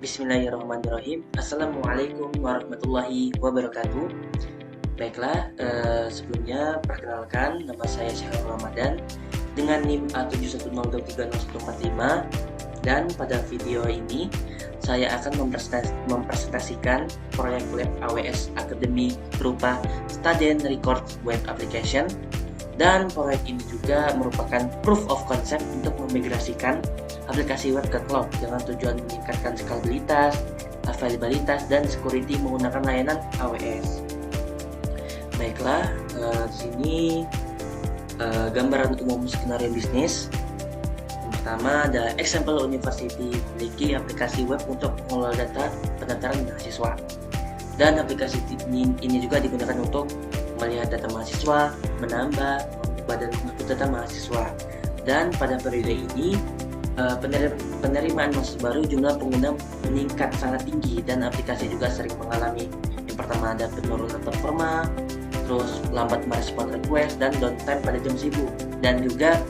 Bismillahirrahmanirrahim. Assalamualaikum warahmatullahi wabarakatuh. Baiklah, sebelumnya perkenalkan nama saya Syahrul Ramadan dengan NIM A7102301145, dan pada video ini saya akan mempresentasikan proyek lab AWS Academy berupa Student Record Web Application, dan proyek ini juga merupakan proof of concept untuk memigrasikan aplikasi web ke cloud dengan tujuan meningkatkan skalabilitas, availabilitas, dan security menggunakan layanan AWS. Baiklah, di sini gambaran umum skenario bisnis. Yang pertama ada example university memiliki aplikasi web untuk mengelola data pendaftaran mahasiswa, dan aplikasi ini juga digunakan untuk melihat data mahasiswa, menambah, mengubah dan mengupload data mahasiswa. Dan pada periode ini penerimaan mahasiswa baru jumlah pengguna meningkat sangat tinggi, dan aplikasi juga sering mengalami yang pertama ada penurunan performa, terus lambat merespon request, dan downtime pada jam sibuk. Dan juga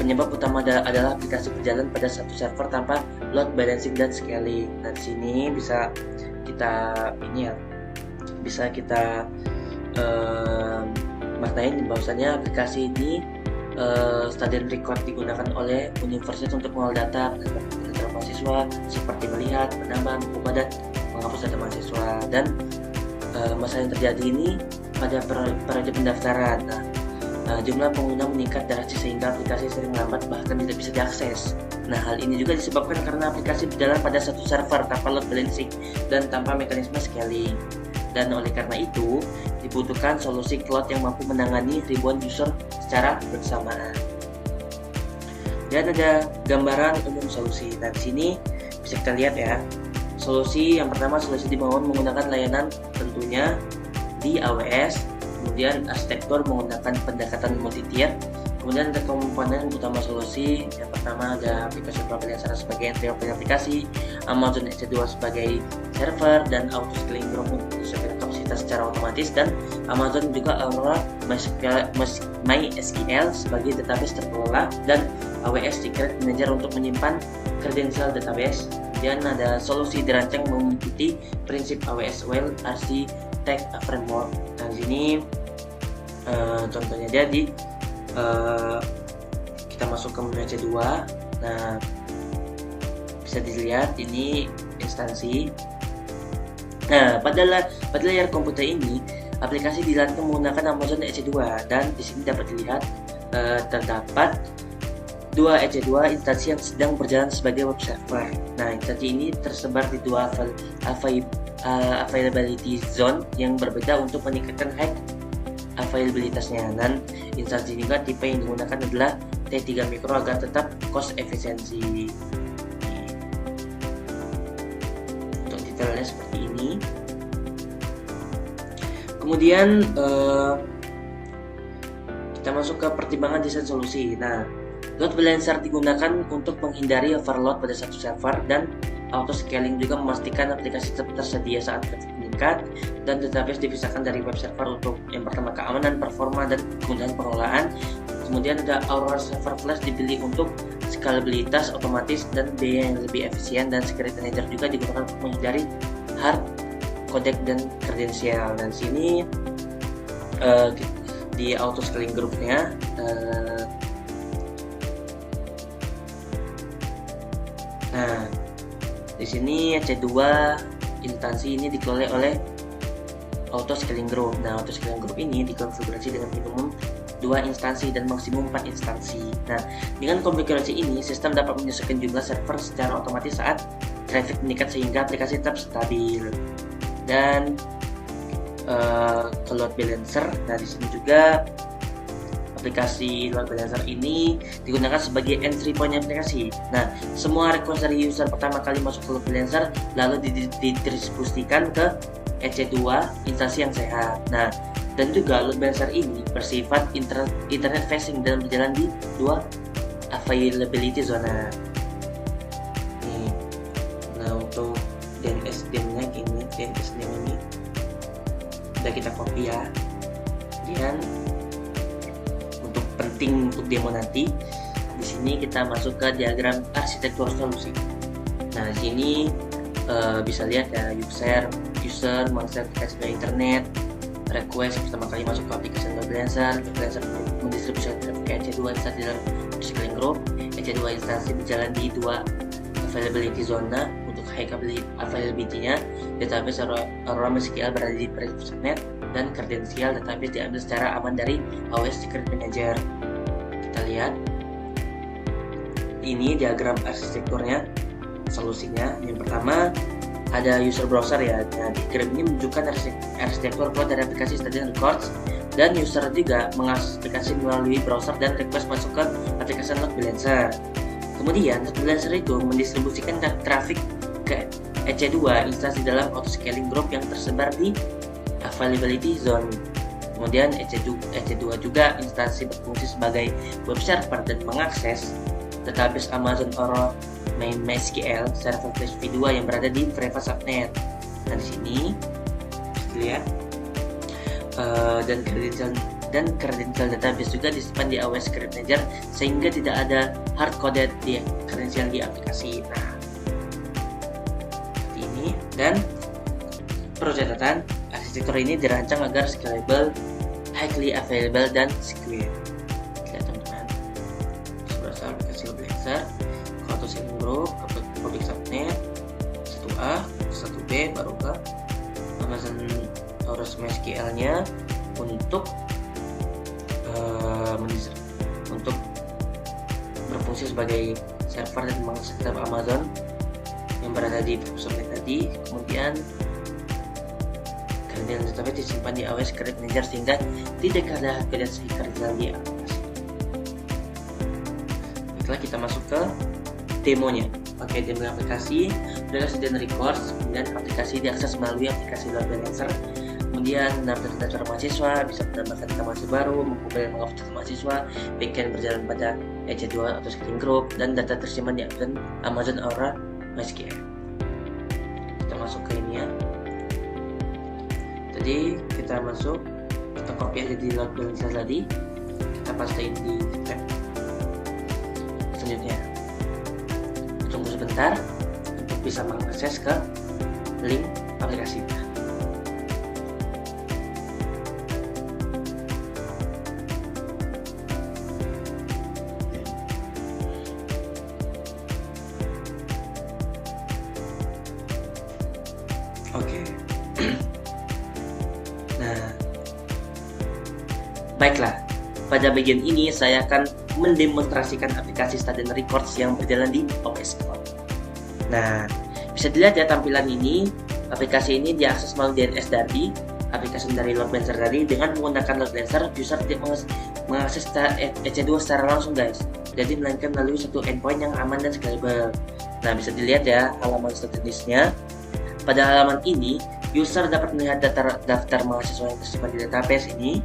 penyebab utama adalah aplikasi berjalan pada satu server tanpa load balancing dan scaling. Nah, di sini bisa kita maknain bahwasanya aplikasi ini Student Record digunakan oleh universitas untuk mengolah data mahasiswa seperti melihat, menambah, mengubah, dan menghapus data mahasiswa. Dan masalah yang terjadi ini pada periode pendaftaran. Jumlah pengguna meningkat drastis sehingga aplikasi sering lambat bahkan tidak bisa diakses. Nah, hal ini juga disebabkan karena aplikasi berjalan pada satu server tanpa load balancing dan tanpa mekanisme scaling. Dan oleh karena itu, dibutuhkan solusi cloud yang mampu menangani ribuan user secara bersamaan. Dan ada gambaran umum solusi. Nah, di sini bisa kita lihat ya. Solusi yang pertama, solusi dibangun menggunakan layanan tentunya di AWS. Kemudian arsitektur menggunakan pendekatan multi-tier. Kemudian ada komponen utama solusi. Yang pertama ada aplikasi freelancer sebagai entry point aplikasi, Amazon EC2 sebagai server, dan auto scaling group untuk menyesuaikan kapasitas secara otomatis, dan Amazon juga Aurora MySQL sebagai database terkelola, dan AWS Secret Manager untuk menyimpan kredensial database. Kemudian ada solusi dirancang mengikuti prinsip AWS Well Architect Framework. Nah, di sini contohnya jadi kita masuk ke menu C2. Nah, bisa dilihat ini instansi. Nah, pada layar komputer ini aplikasi dirancang menggunakan Amazon EC2, dan di sini dapat dilihat terdapat dua EC2 instansi yang sedang berjalan sebagai web server. Nah, instansi ini tersebar di dua availability zone yang berbeda untuk meningkatkan high availabilitasnya. Dan instansi juga tipe yang digunakan adalah T3 Micro agar tetap cost efisiensi. Untuk detailnya seperti ini. Kemudian kita masuk ke pertimbangan desain solusi. Nah, load balancer digunakan untuk menghindari overload pada satu server, dan auto scaling juga memastikan aplikasi tetap tersedia saat traffic meningkat, dan database dipisahkan dari web server untuk yang pertama keamanan, performa, dan kemudahan pengelolaan. Kemudian ada Aurora Server Flash dipilih untuk skalabilitas otomatis dan biaya yang lebih efisien, dan Security Manager juga digunakan untuk menghindari hard codec dan kredensial. Dan sini di auto scaling groupnya nah, di sini C2 instansi ini dikelola oleh auto scaling group. Nah, auto scaling group ini dikonfigurasi dengan minimum 2 instansi dan maksimum 4 instansi. Nah, dengan konfigurasi ini sistem dapat menyesuaikan jumlah server secara otomatis saat traffic meningkat sehingga aplikasi tetap stabil. Dan load balancer, nah di sini juga aplikasi load balancer ini digunakan sebagai entry point aplikasi. Nah, semua request dari user pertama kali masuk ke load balancer lalu didistribusikan ke EC2 instansi yang sehat. Nah, dan juga load balancer ini bersifat internet facing dan berjalan di dua availability zona. Nah, untuk DNS name-nya ini, DNS name ini udah kita copy ya. Kemudian untuk penting untuk demo nanti, di sini kita masuk ke diagram arsitektur solusi. Nah, di sini bisa lihat ya, user mengakses aplikasi dari internet, request pertama kali masuk ke aplikasi Load Balancer mendistribusikan traffic ke EC2 instansi dalam scaling group, EC2 instansi berjalan di dua availability zona. Untuk high availability-nya, database Aurora MySQL berada di private subnet dan kredensial database diambil secara aman dari AWS Secret Manager. Kita lihat ini diagram arsitekturnya, solusinya. Yang pertama ada user browser ya. Nah, diagram ini menunjukkan arsitektur flow dari aplikasi Stadion Records, dan user juga mengakses aplikasi melalui browser dan request masuk ke aplikasi Load Balancer. Kemudian Load Balancer itu mendistribusikan traffic ke EC2 instansi dalam auto scaling group yang tersebar di availability zone. Kemudian EC2 juga instansi berfungsi sebagai web server dan mengakses database Amazon Aurora MySQL server v2 yang berada di private subnet. Nah, di sini lihat dan kredensial database juga disimpan di AWS Secret Manager sehingga tidak ada hard coded di kredensial di aplikasi. Nah, seperti ini. Dan perlu catatan, arsitektur ini dirancang agar scalable, highly available, dan secure. Lihat teman-teman, berasal aplikasi Load Balancer, auto scaling group, public subnet 1A, 1B, baru ke Amazon Aurora MySQL-nya untuk berfungsi sebagai server dan mengakses Amazon yang berada di subnet tadi. Kemudian kemudian database disimpan di AWS Secret Manager sehingga tidak ada kredensial di aplikasi. Baiklah, kita masuk ke demonya. Pakai demo aplikasi, Stadion Records, kemudian aplikasi diakses melalui aplikasi Load Balancer. Kemudian menambah data mahasiswa, bisa menambahkan data mahasiswa baru, menghubungi dan menghapus data mahasiswa, backend berjalan pada EC2 atau scaling group, dan data tersimpan di Amazon Aurora MySQL. Kita masuk ke ini ya. Tadi kita masuk, kita copy aja di Load Balancer tadi, kita pastein di tab selanjutnya. Tunggu sebentar untuk bisa mengakses ke link aplikasi. Oke. Nah, baiklah. Pada bagian ini saya akan mendemonstrasikan aplikasi Stadion Records yang berjalan di AWS Cloud. Nah, bisa dilihat ya tampilan ini. Aplikasi ini diakses melalui DNS dari aplikasi dari Load Balancer tadi. Dengan menggunakan Load Balancer, user tidak mengakses EC2 secara langsung, guys. Jadi melainkan melalui satu endpoint yang aman dan scalable. Nah, bisa dilihat ya halaman statusnya. Pada halaman ini, user dapat melihat daftar mahasiswa yang tersimpan di database ini.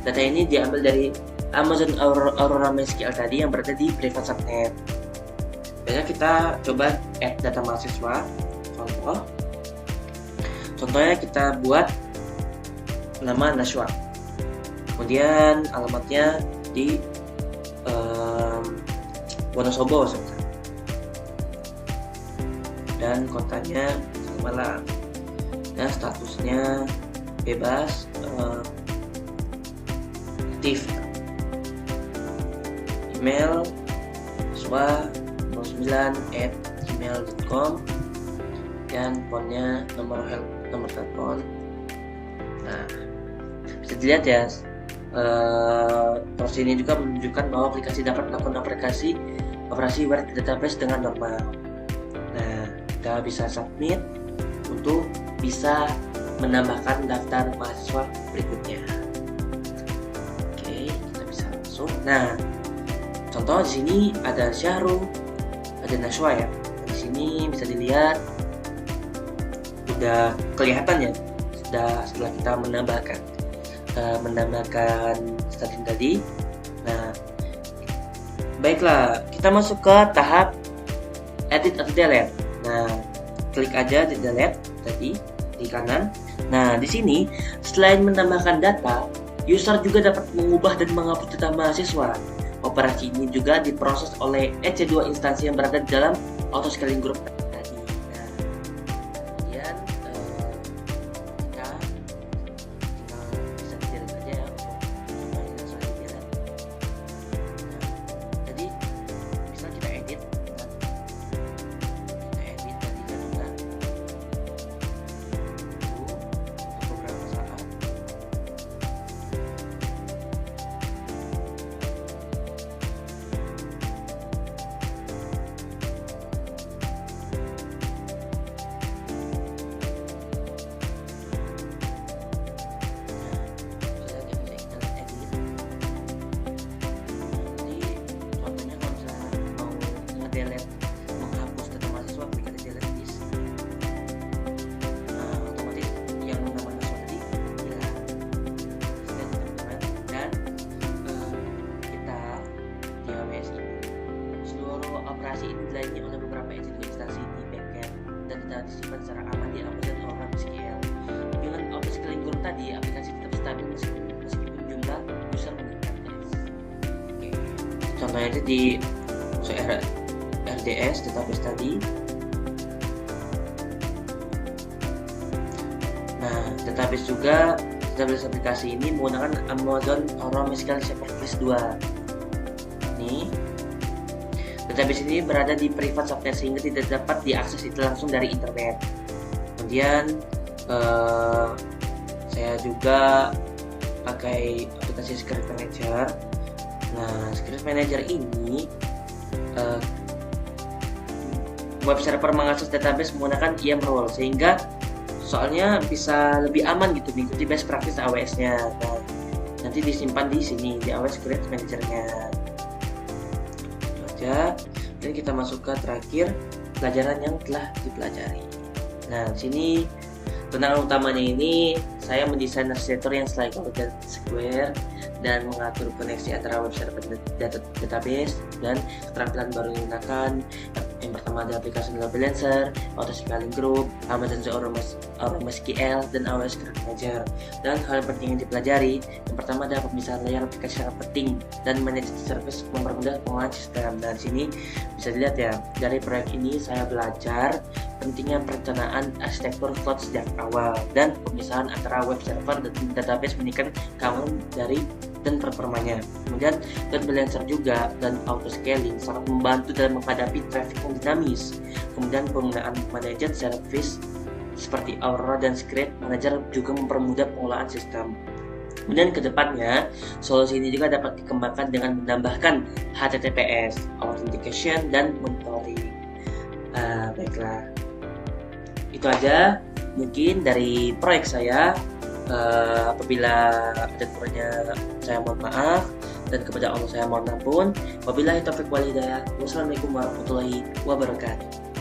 Data ini diambil dari Amazon Aurora MySQL tadi yang berada di private subnet. Biasanya kita coba add data mahasiswa. Contohnya kita buat nama Nashwa. Kemudian alamatnya di Wonosobo dan kotanya Malang. Dan statusnya bebas, aktif. Email swa09@gmail.com dan phone-nya nomor telepon. Nah, bisa dilihat ya, porsi ini juga menunjukkan bahwa aplikasi dapat melakukan operasi word database dengan normal. Nah, kita bisa submit untuk bisa menambahkan daftar mahasiswa berikutnya. Oke, kita bisa masuk. Nah, contoh di sini ada Syahrul, ada Nashwa ya. Di sini bisa dilihat udah kelihatan ya, setelah kita menambahkan stadion tadi. Nah, baiklah, kita masuk ke tahap edit atau delete. Nah, klik aja di delete tadi di kanan. Nah, di sini selain menambahkan data, user juga dapat mengubah dan menghapus data mahasiswa. Operasi ini juga diproses oleh EC2 instansi yang berada di dalam auto scaling group tadi. Nah, disimpan secara aman di Amazon Aura MySQL. Dengan Aura Scaling Group tadi, aplikasi tetap stabil meskipun jumlah user meningkat, guys. Oke. Contohnya itu di RDS database tadi. Nah, database aplikasi ini menggunakan Amazon Aura MySQL Server Class 2. Ini database ini berada di private subnet sehingga tidak dapat diakses itu langsung dari internet. Kemudian saya juga pakai aplikasi Script Manager. Nah, Script Manager ini web server mengakses database menggunakan IAM role, sehingga soalnya bisa lebih aman gitu mengikuti best practice AWS-nya. Nah, nanti disimpan di sini di AWS Script Manager-nya. Itu aja. Dan kita masuk ke terakhir, pelajaran yang telah dipelajari. Nah, di sini tantangan utamanya ini saya mendesain arsitektur yang selain Square dan mengatur koneksi antara web server database, dan keterampilan baru yang digunakan. Yang pertama ada aplikasi load balancer, auto scaling group, Amazon Aura MySQL, dan AWS Script Manager. Dan hal yang penting yang dipelajari, yang pertama ada pemisahan layer aplikasi sangat penting, dan manage service mempermudah pengolahan sistem. Dan sini bisa dilihat ya, dari proyek ini saya belajar pentingnya perencanaan arsitektur cloud sejak awal, dan pemisahan antara web server dan database meningkatkan keamanan dari dan performanya. Kemudian load balancer juga dan auto scaling sangat membantu dalam menghadapi traffic yang dinamis. Kemudian penggunaan managed service seperti Aura dan Script Manager juga mempermudah pengelolaan sistem. Kemudian kedepannya solusi ini juga dapat dikembangkan dengan menambahkan HTTPS, authentication, dan monitoring. Baiklah, itu aja mungkin dari proyek saya. Apabila ada kurangnya saya mohon maaf, dan kepada Allah saya mohon ampun. Wabillahi taufiq wal hidayah. Wassalamualaikum warahmatullahi wabarakatuh.